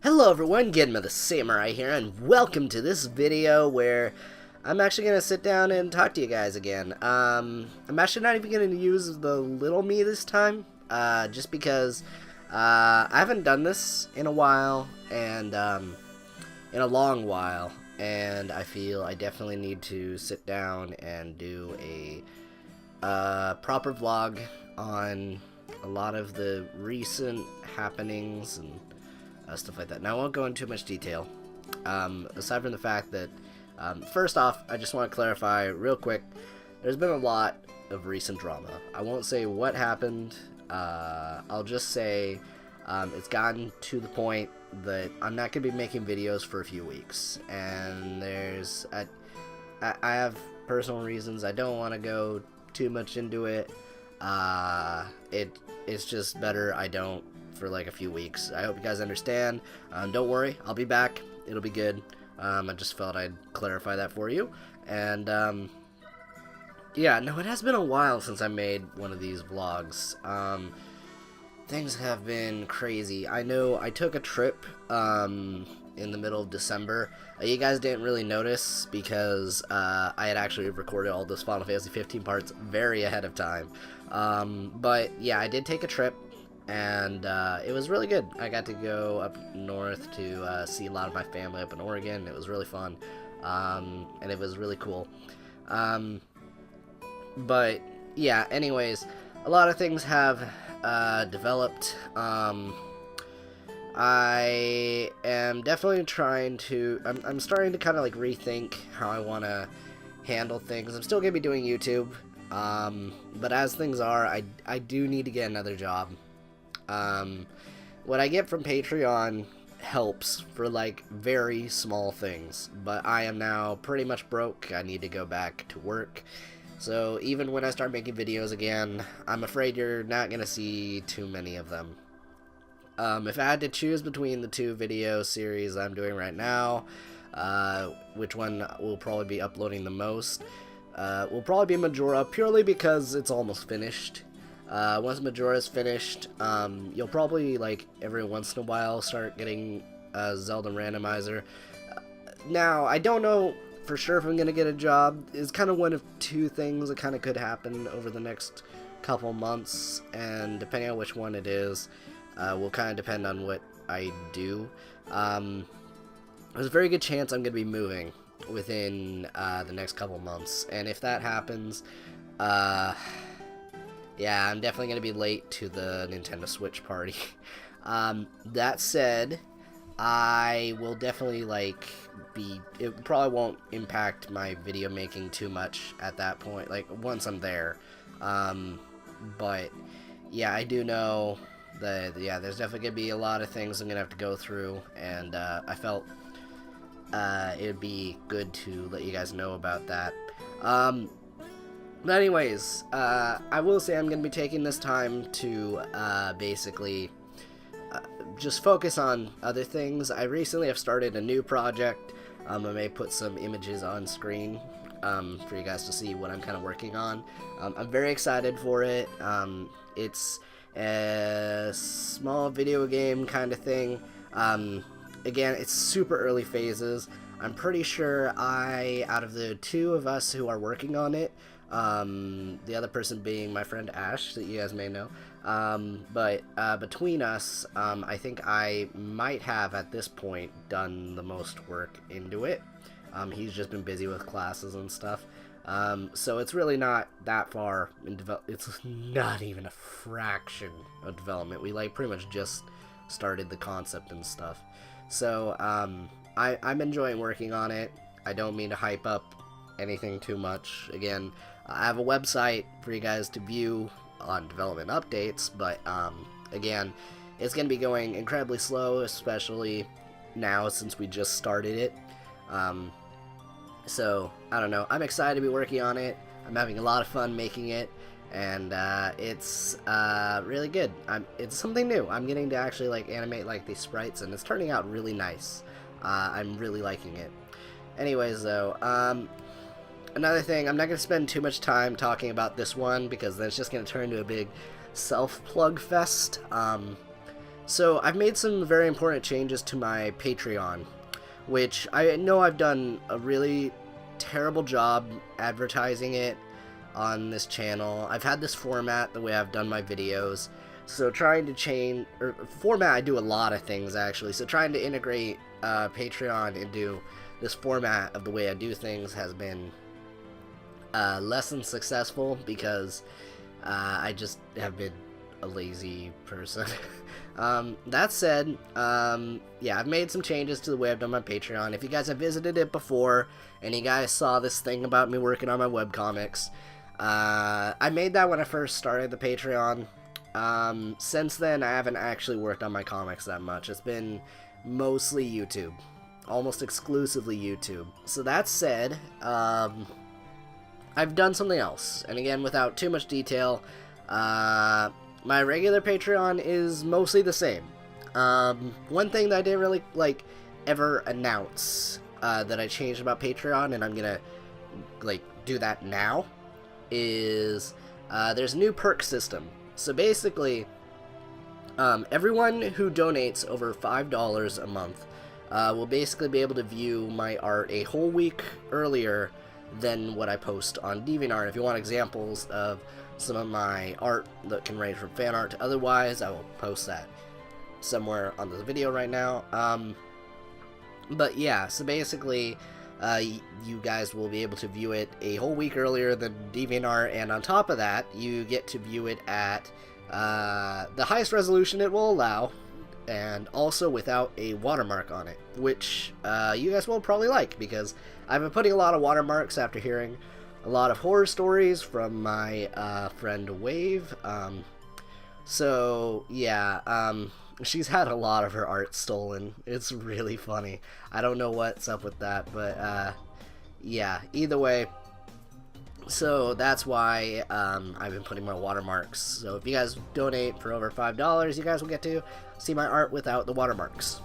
Hello everyone, GenmaTheSamurai here, and welcome to this video where I'm actually going to sit down and talk to you guys again. I'm actually not even going to use the little me this time, just because I haven't done this in a while, and in a long while, and I feel I definitely need to sit down and do a proper vlog on a lot of the recent happenings and stuff like that. Now, I won't go into too much detail, aside from the fact that, first off, I just want to clarify real quick, there's been a lot of recent drama. I won't say what happened, I'll just say it's gotten to the point that I'm not going to be making videos for a few weeks, and there's, I have personal reasons. I don't want to go too much into it. It's just better I don't for like a few weeks. I hope you guys understand. Don't worry, I'll be back. It'll be good. I just felt I'd clarify that for you. And yeah, no, it has been a while since I made one of these vlogs. Things have been crazy. I know I took a trip in the middle of December. You guys didn't really notice because I had actually recorded all those Final Fantasy 15 parts very ahead of time. But yeah, I did take a trip, and it was really good. I got to go up north to see a lot of my family up in Oregon. It was really fun, and it was really cool. But yeah, anyways, a lot of things have developed. I am definitely trying to, I'm starting to kind of like rethink how I want to handle things. I'm still going to be doing YouTube, but as things are, I do need to get another job. What I get from Patreon helps for like very small things, but I am now pretty much broke. I need to go back to work. So even when I start making videos again, I'm afraid you're not going to see too many of them. If I had to choose between the two video series I'm doing right now, which one will probably be uploading the most, will probably be Majora, purely because it's almost finished. Once Majora is finished, you'll probably, like, every once in a while start getting a Zelda randomizer. Now, I don't know for sure if I'm going to get a job. It's kind of one of two things that kind of could happen over the next couple months, and depending on which one it is, will kind of depend on what I do. There's a very good chance I'm going to be moving within the next couple months, and if that happens, yeah, I'm definitely going to be late to the Nintendo Switch party. That said, I will definitely, like, it probably won't impact my video making too much at that point, like, once I'm there. But, yeah, I do know that, yeah, there's definitely going to be a lot of things I'm going to have to go through, and I felt it would be good to let you guys know about that. But anyways, I will say I'm going to be taking this time to basically just focus on other things. I recently have started a new project. I may put some images on screen for you guys to see what I'm kind of working on. I'm very excited for it. It's a small video game kind of thing. Again, it's super early phases. I'm pretty sure out of the two of us who are working on it, the other person being my friend Ash, that you guys may know, but between us, I think I might have at this point done the most work into it. He's just been busy with classes and stuff. So it's really not that far in it's not even a fraction of development. We like pretty much just started the concept and stuff. So I'm enjoying working on it. I don't mean to hype up anything too much. Again, I have a website for you guys to view on development updates, but again, it's going to be going incredibly slow, especially now since we just started it. So, I don't know. I'm excited to be working on it. I'm having a lot of fun making it, and it's really good. It's something new. I'm getting to actually like animate like these sprites, and it's turning out really nice. I'm really liking it. Anyways, though, another thing, I'm not going to spend too much time talking about this one because then it's just going to turn into a big self-plug fest. So I've made some very important changes to my Patreon, which I know I've done a really terrible job advertising it on this channel. I've had this format the way I've done my videos, so trying to change, or format, I do a lot of things actually, so trying to integrate Patreon into this format of the way I do things has been less than successful because I just have been a lazy person. That said, yeah, I've made some changes to the way I've done my Patreon. If you guys have visited it before, and you guys saw this thing about me working on my webcomics, I made that when I first started the Patreon. Since then, I haven't actually worked on my comics that much. It's been mostly YouTube. Almost exclusively YouTube. So that said, I've done something else. And again, without too much detail, my regular Patreon is mostly the same. One thing that I didn't really, ever announce that I changed about Patreon, and I'm gonna, do that now, is there's a new perk system. So basically, everyone who donates over $5 a month will basically be able to view my art a whole week earlier than what I post on DeviantArt. If you want examples of some of my art that can range from fan art to otherwise, I will post that somewhere on the video right now. But yeah, so basically, you guys will be able to view it a whole week earlier than DeviantArt, and on top of that, you get to view it at the highest resolution it will allow, and also without a watermark on it, which you guys will probably like, because I've been putting a lot of watermarks after hearing a lot of horror stories from my friend Wave. So yeah, she's had a lot of her art stolen. It's really funny. I don't know what's up with that, but yeah, either way. So that's why I've been putting my watermarks. So if you guys donate for over $5, you guys will get to see my art without the watermarks.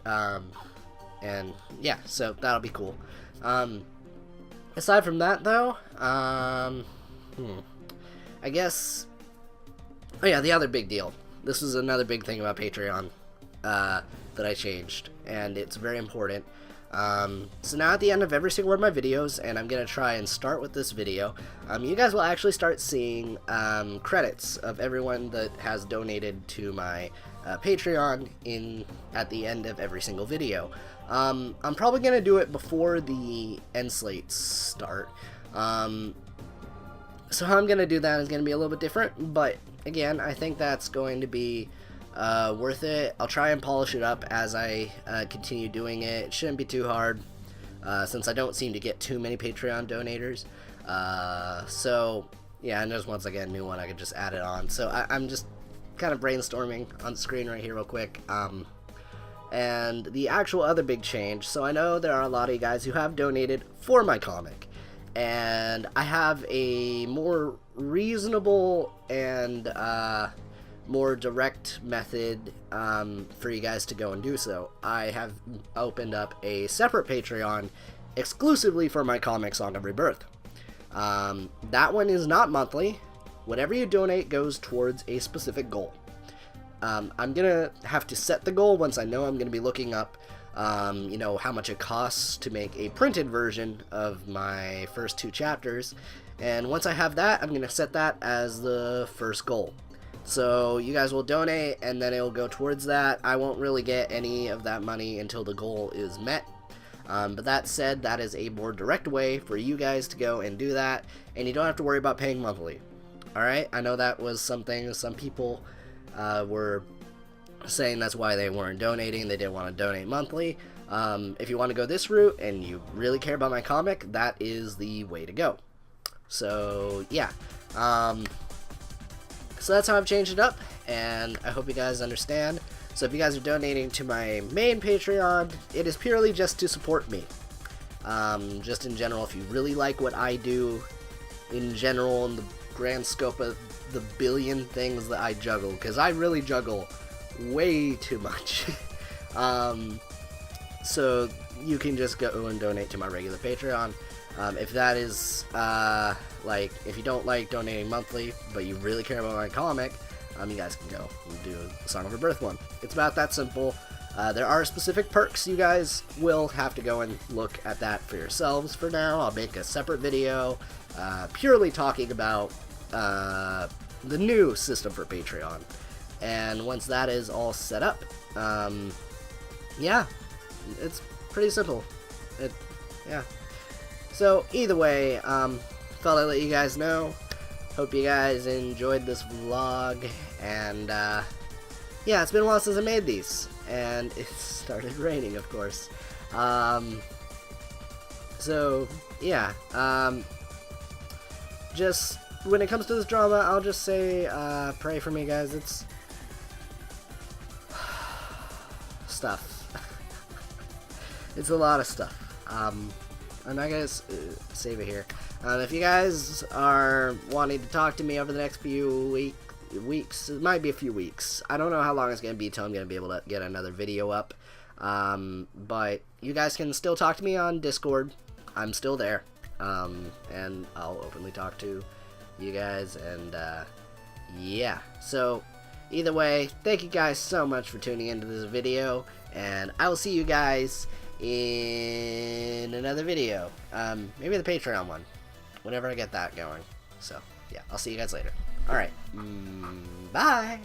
And yeah, so that'll be cool. Aside from that, though, I guess, oh yeah, the other big deal. This is another big thing about Patreon that I changed, and it's very important. So now at the end of every single one of my videos, and I'm going to try and start with this video, you guys will actually start seeing credits of everyone that has donated to my Patreon at the end of every single video. I'm probably going to do it before the end slates start. So how I'm going to do that is going to be a little bit different, but again, I think that's going to be worth it. I'll try and polish it up as I continue doing it. It shouldn't be too hard, since I don't seem to get too many Patreon donators. So yeah, and there's once I get a new one, I could just add it on. So I'm just kind of brainstorming on the screen right here real quick. And the actual other big change, so I know there are a lot of you guys who have donated for my comic, and I have a more reasonable and more direct method for you guys to go and do so. I have opened up a separate Patreon exclusively for my comic Song of Rebirth. That one is not monthly. Whatever you donate goes towards a specific goal. I'm gonna have to set the goal once I know I'm gonna be looking up you know, how much it costs to make a printed version of my first 2 chapters, and once I have that, I'm going to set that as the first goal. So you guys will donate, and then it'll go towards that. I won't really get any of that money until the goal is met. But that said, that is a more direct way for you guys to go and do that, and you don't have to worry about paying monthly. Alright, I know that was something some people were saying that's why they weren't donating. They didn't want to donate monthly. If you want to go this route and you really care about my comic, that is the way to go. So yeah, so that's how I've changed it up, and I hope you guys understand. So if you guys are donating to my main Patreon, it is purely just to support me. Just in general, if you really like what I do in general in the grand scope of the billion things that I juggle, because I really juggle way too much. So you can just go and donate to my regular Patreon. If that is if you don't like donating monthly but you really care about my comic, you guys can go and do a Song of Rebirth one. It's about that simple. There are specific perks. You guys will have to go and look at that for yourselves. For now, I'll make a separate video purely talking about the new system for Patreon. And once that is all set up, yeah, it's pretty simple. Yeah. So either way, thought I'd let you guys know. Hope you guys enjoyed this vlog, and yeah, it's been a while since I made these, and it started raining, of course. So yeah, just when it comes to this drama, I'll just say pray for me, guys. It's stuff. It's a lot of stuff. I'm not gonna save it here. If you guys are wanting to talk to me over the next few weeks, it might be a few weeks. I don't know how long it's gonna be till I'm gonna be able to get another video up. But you guys can still talk to me on Discord. I'm still there, and I'll openly talk to you guys. And yeah. So either way, thank you guys so much for tuning into this video, and I will see you guys in another video, maybe the Patreon one, whenever I get that going. So yeah, I'll see you guys later. Alright, bye!